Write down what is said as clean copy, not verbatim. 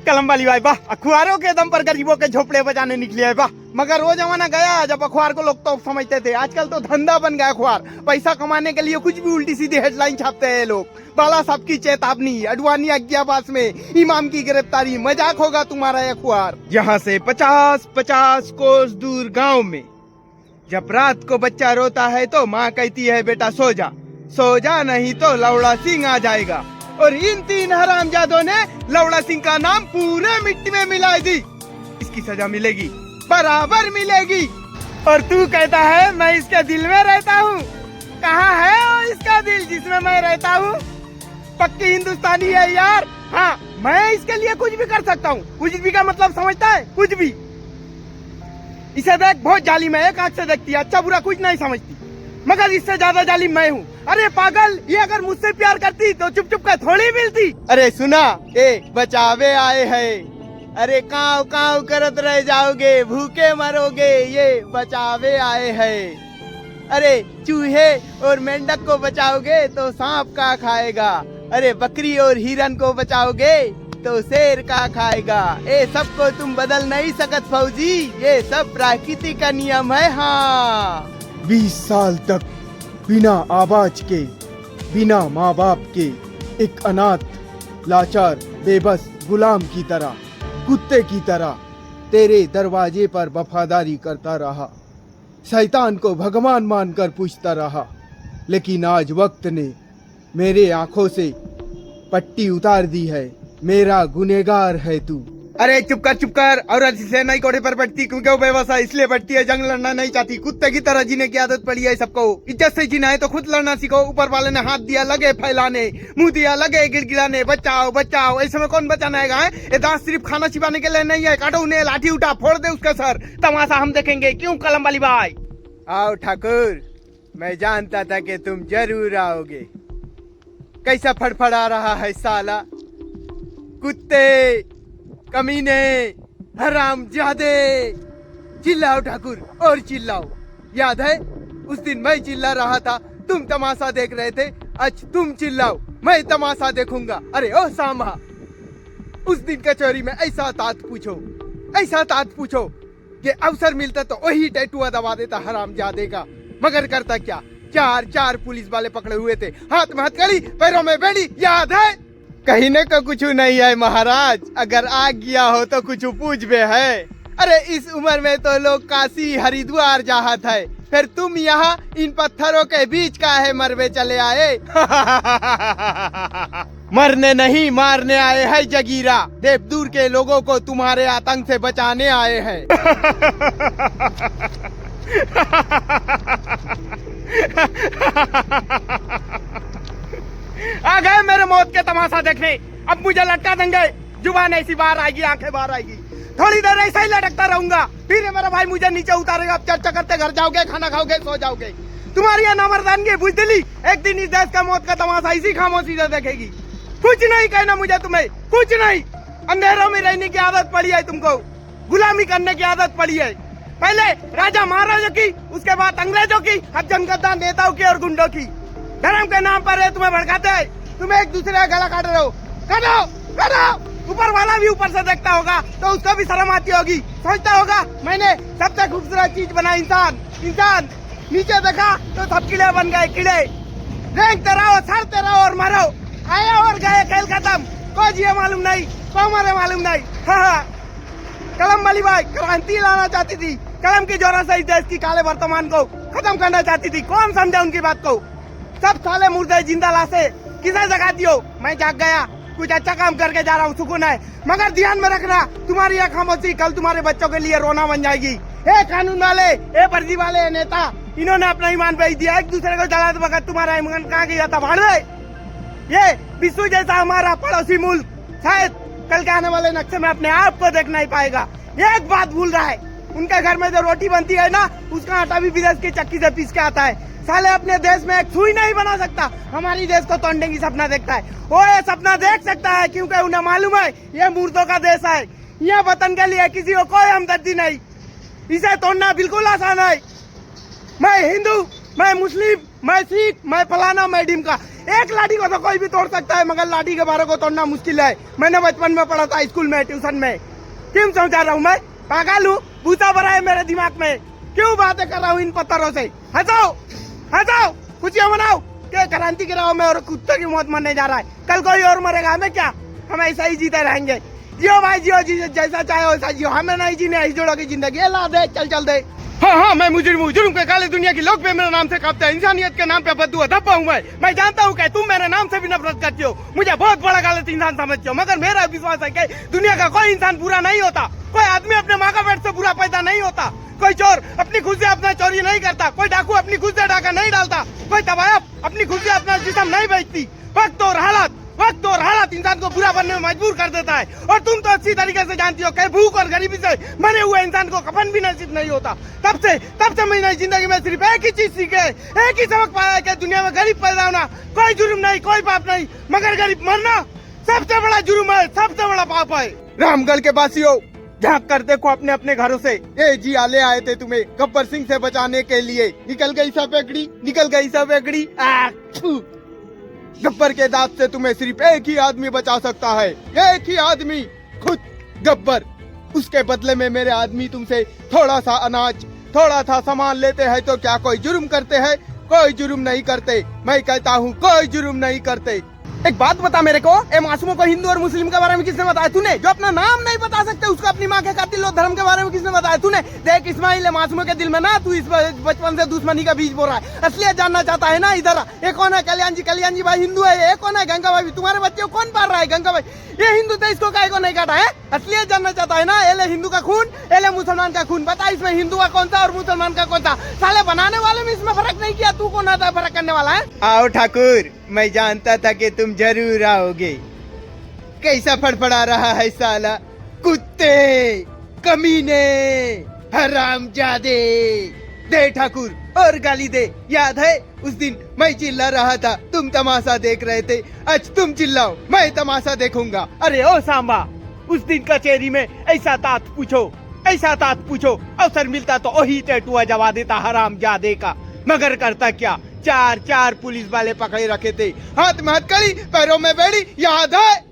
कलम वाली भाई वाह, अखबारों के दम पर गरीबों के झोपड़े बजाने निकले है वाह। मगर वो जमाना गया जब अखबार को लोग तो समझते थे, आजकल तो धंधा बन गया अखबार। पैसा कमाने के लिए कुछ भी उल्टी सीधी हेडलाइन छापते हैं लोग। बाला साहब की चेतावनी, अडवाणी अज्ञातवास में इमाम की गिरफ्तारी, मजाक होगा तुम्हारा अखबार। यहाँ से 50-50 कोस दूर गाँव में जब रात को बच्चा रोता है तो माँ कहती है बेटा सो जा, सो जा नहीं तो लौड़ा सिंह आ जाएगा। और इन 3 हरामजादों ने लौड़ा सिंह का नाम पूरे मिट्टी में मिला दी। इसकी सजा मिलेगी, बराबर मिलेगी। और तू कहता है मैं इसके दिल में रहता हूँ। कहाँ है वो इसका दिल जिसमें मैं रहता हूँ? पक्की हिंदुस्तानी है यार। हाँ, मैं इसके लिए कुछ भी कर सकता हूँ। कुछ भी का मतलब समझता है? कुछ भी। इसे देख, बहुत जालिम है, एक आंख से देखती है, अच्छा बुरा कुछ नहीं समझती। मगर इससे ज्यादा जालिम मैं हूँ। अरे पागल, ये अगर मुझसे प्यार करती तो चुप चुप कर थोड़ी मिलती। अरे सुना, बचावे आए हैं। अरे काव काव करत रह जाओगे, भूखे मरोगे, ये बचावे आए हैं। अरे चूहे और मेंढक को बचाओगे तो सांप का खाएगा। अरे बकरी और हिरन को बचाओगे तो शेर का खाएगा। ये सबको तुम बदल नहीं सकत फौजी, ये सब प्राकृतिक का नियम है। हाँ, 20 साल तक बिना आवाज के, बिना माँ बाप के, एक अनाथ, लाचार, बेबस गुलाम की तरह, कुत्ते की तरह तेरे दरवाजे पर वफादारी करता रहा। शैतान को भगवान मानकर पूछता रहा। लेकिन आज वक्त ने मेरे आंखों से पट्टी उतार दी है। मेरा गुनेगार है तू। अरे चुप कर। औरत से नहीं कोड़े पर बैठती क्योंकि वो बेवसा इसलिए बैठती है, जंग लड़ना नहीं चाहती। कुत्ते की तरह जीने की आदत पड़ी है सबको। इज्जत से जीना है तो खुद लड़ना सीखो। ऊपर वाले ने हाथ दिया लगे फैलाने, मुंह दिया लगे गिड़गिड़ाने, बचाओ बचाओ। ऐसे में कौन बचाना है? ये दांत सिर्फ खाना छिपाने के लिए नहीं है। काटो उन्हें, लाठी उठा, फोड़ दे उसका सर, तमाशा हम देखेंगे। क्यों कलम वाली भाई? आओ ठाकुर, मैं जानता था कि तुम जरूर आओगे। कैसा फड़फड़ा रहा है साला, कुत्ते, कमीने, हरामजादे। चिल्लाओ ठाकुर, और चिल्लाओ। याद है उस दिन मैं चिल्ला रहा था, तुम तमाशा देख रहे थे। आज तुम चिल्लाओ, मैं तमाशा देखूंगा। अरे ओ सामा, उस दिन कचौरी में ऐसा तात पूछो कि अवसर मिलता तो वही टैटुआ दबा देता हरामजादे का। मगर करता क्या? 4 पुलिस वाले पकड़े हुए थे, हाथ में हथकड़ी, पैरों में बेड़ी। याद है? कहने को कुछ नहीं है महाराज, अगर आ गया हो तो कुछ पूछ बे है। अरे इस उम्र में तो लोग काशी हरिद्वार जाहत है, फिर तुम यहाँ इन पत्थरों के बीच का है मरवे चले आए। मरने नहीं मारने आए हैं जगीरा। देवदूर के लोगों को तुम्हारे आतंक से बचाने आए हैं। आ गए मेरे मौत के तमाशा देखने। अब मुझे लटका देंगे, जुबान ऐसी बाहर आएगी, आंखें बाहर आएगी। थोड़ी देर ऐसा ही लटकता रहूंगा, फिर ये मेरा भाई मुझे नीचे उतारेगा। अब चर्चा करते घर जाओगे, खाना खाओगे, सो जाओगे। तुम्हारी यह नामर्दानगी बुजदिली एक दिन इस देश का मौत का तमाशा इसी खामोशी से देखेगी। कुछ नहीं कहना मुझे तुम्हें, कुछ नहीं। अंधेरों में रहने की आदत पड़ी है तुमको, गुलामी करने की आदत पड़ी है। पहले राजा महाराजों की, उसके बाद अंग्रेजों की, अब जनगद्दा नेताओं की और गुंडों की। धर्म के नाम पर है तुम्हें भड़काते हैं, तुम्हें एक दूसरे का गला काट रहे हो। काटो। ऊपर वाला भी ऊपर से देखता होगा तो उसको भी शर्म आती होगी। सोचता होगा मैंने सबसे खूबसूरत चीज बनाई, इंसान। नीचे देखा तो सब कीड़े बन गए, कीड़े। रेंगते रहो, सड़ते रहो और मरो। आया और गए, खेल खत्म। को जिए मालूम नहीं, को मरे मालूम नहीं। हाँ, कलम वाली भाई क्रांति लाना चाहती थी। कलम की जोर से इस देश की काले वर्तमान को खत्म करना चाहती थी। कौन समझा उनकी बात को? सब साले मुर्दे जिंदा लाशे किसे जगाती हो? मैं जाग गया, कुछ अच्छा काम करके जा रहा हूँ, सुकून है। मगर ध्यान में रखना, तुम्हारी यह खामोशी कल तुम्हारे बच्चों के लिए रोना बन जाएगी। ए कानून वाले, ए फर्जी वाले नेता, इन्होंने अपना ईमान बेच दिया। एक दूसरे को जलाते वक्त तुम्हारा ईमान कहाँ गया था? भाड़ दे। ये विश्व जैसा हमारा पड़ोसी मुल्क शायद कल के आने वाले नक्शे में अपने आप को देख नहीं पाएगा। एक बात भूल रहा है, उनके घर में जो रोटी बनती है ना, उसका आटा भी विदेश की चक्की से पीस के आता है। साले अपने देश में एक सुई नहीं बना सकता, हमारी देश को तोड़ने की सपना देखता है। वो ये सपना देख सकता है क्योंकि उन्हें मालूम है ये मुर्दों का देश है। यह वतन के लिए किसी को कोई हमदर्दी नहीं। इसे तोड़ना बिल्कुल आसान है। मैं हिंदू, मैं मुस्लिम, मैं सिख, मैं फलाना, मैं ढिमका। एक लाठी को तो कोई भी तोड़ सकता है, मगर लाठी के 12 को तोड़ना मुश्किल है। मैंने बचपन में पढ़ा था, स्कूल में, ट्यूशन में। क्यों समझा रहा हूँ मैं? पागल हूँ? भूसा भरा है मेरे दिमाग में। क्यों बातें कर रहा हूँ इन पत्थरों से? हंसाओ, हंसाओ, खुशियां मनाओ। क्या क्रांति की राह में और कुत्ते की मौत मरने जा रहा है? कल कोई और मरेगा, हमें क्या? हम ऐसा ही जीते रहेंगे। जियो भाई जियो, जी जैसा चाहे वैसा जियो, हमें नहीं जीने इस जोड़ों की जिंदगी। ला दे, चल चल दे। हाँ, मैं मुजरिम हूँ, जुर्म के काले दुनिया की लोग भी मेरे नाम से कांपते हैं। इंसानियत के नाम पे बद्दुआ धब्बा हूँ मैं जानता हूँ कि तुम मेरे नाम से भी नफरत करती हो, मुझे बहुत बड़ा गलत इंसान समझती हो, मगर मेरा विश्वास है कि दुनिया का कोई इंसान बुरा नहीं होता। कोई आदमी अपने माँ का पेट से बुरा पैदा नहीं होता। कोई चोर अपनी खुद से अपना चोरी नहीं करता। कोई डाकू अपनी खुद से डाका नहीं डालता। कोई तवायफ अपनी खुद से अपना जिस्म नहीं बेचती। वक्त और हालात इंसान को बुरा बनने में मजबूर कर देता है। और तुम तो अच्छी तरीके से जानती हो कि भूख और गरीबी से मरे हुए इंसान को कफन भी नसीब नहीं होता। तब से मैंने जिंदगी में सिर्फ एक ही चीज सीखी है, एक ही सबक पाया है कि दुनिया में गरीब पैदा होना कोई जुर्म नहीं, कोई पाप नहीं, मगर गरीब मरना सबसे बड़ा जुर्म है, सबसे बड़ा पाप है। रामगढ़ के वासियों, झांक कर देखो अपने अपने घरों से। ए जी आले आए थे तुम्हें गब्बर सिंह से बचाने के लिए। निकल गई सब एकड़ी। गब्बर के दांत से तुम्हें सिर्फ एक ही आदमी बचा सकता है, एक ही आदमी, खुद गब्बर। उसके बदले में मेरे आदमी तुमसे थोड़ा सा अनाज, थोड़ा सा सामान लेते हैं तो क्या कोई जुर्म करते हैं? कोई जुर्म नहीं करते। मैं कहता हूँ कोई जुर्म नहीं करते। एक बात बता मेरे को, ए मासूमों को हिंदू और मुस्लिम के बारे में किसने बताया? तूने। जो अपना नाम नहीं बता सकते उसको अपनी माँ के कातिल और धर्म के बारे में किसने बताया? तूने। देख इस्माइल, मासूमों के दिल में ना तू इस बचपन से दुश्मनी का बीज बो रहा है। असलियत जानना चाहता है ना? इधर ये कौन है? कल्याण जी भाई हिंदू है। ये कौन है? गंगा भाई। तुम्हारे बच्चे को कौन पाल रहा है? गंगा भाई। ये हिंदू थे, इसको काहे को नहीं काटा है? असलियत जानना चाहता है ना? एले हिंदू का खून, एले मुसलमान का खून। बता इसमें हिंदू का कौन सा और मुसलमान का कौन सा? साले बनाने वाले में इसमें फर्क नहीं किया, तू कौन आता फर्क करने वाला है? आओ ठाकुर, मैं जानता था कि तुम जरूर आओगे। कैसा फड़फड़ा रहा है साला? कुत्ते, कमीने, हरामजादे। दे ठाकुर और गाली दे। याद है उस दिन मैं चिल्ला रहा था, तुम तमाशा देख रहे थे। आज तुम चिल्लाओ, मैं तमाशा देखूंगा। अरे ओ सांबा, उस दिन कचहरी में ऐसा तात पूछो, अवसर मिलता तो वही टैटुआ जवा देता हरामजादे का। मगर करता क्या? चार पुलिस वाले पकड़े रखे थे, हाथ में हथकड़ी, पैरों में बेड़ी। याद है?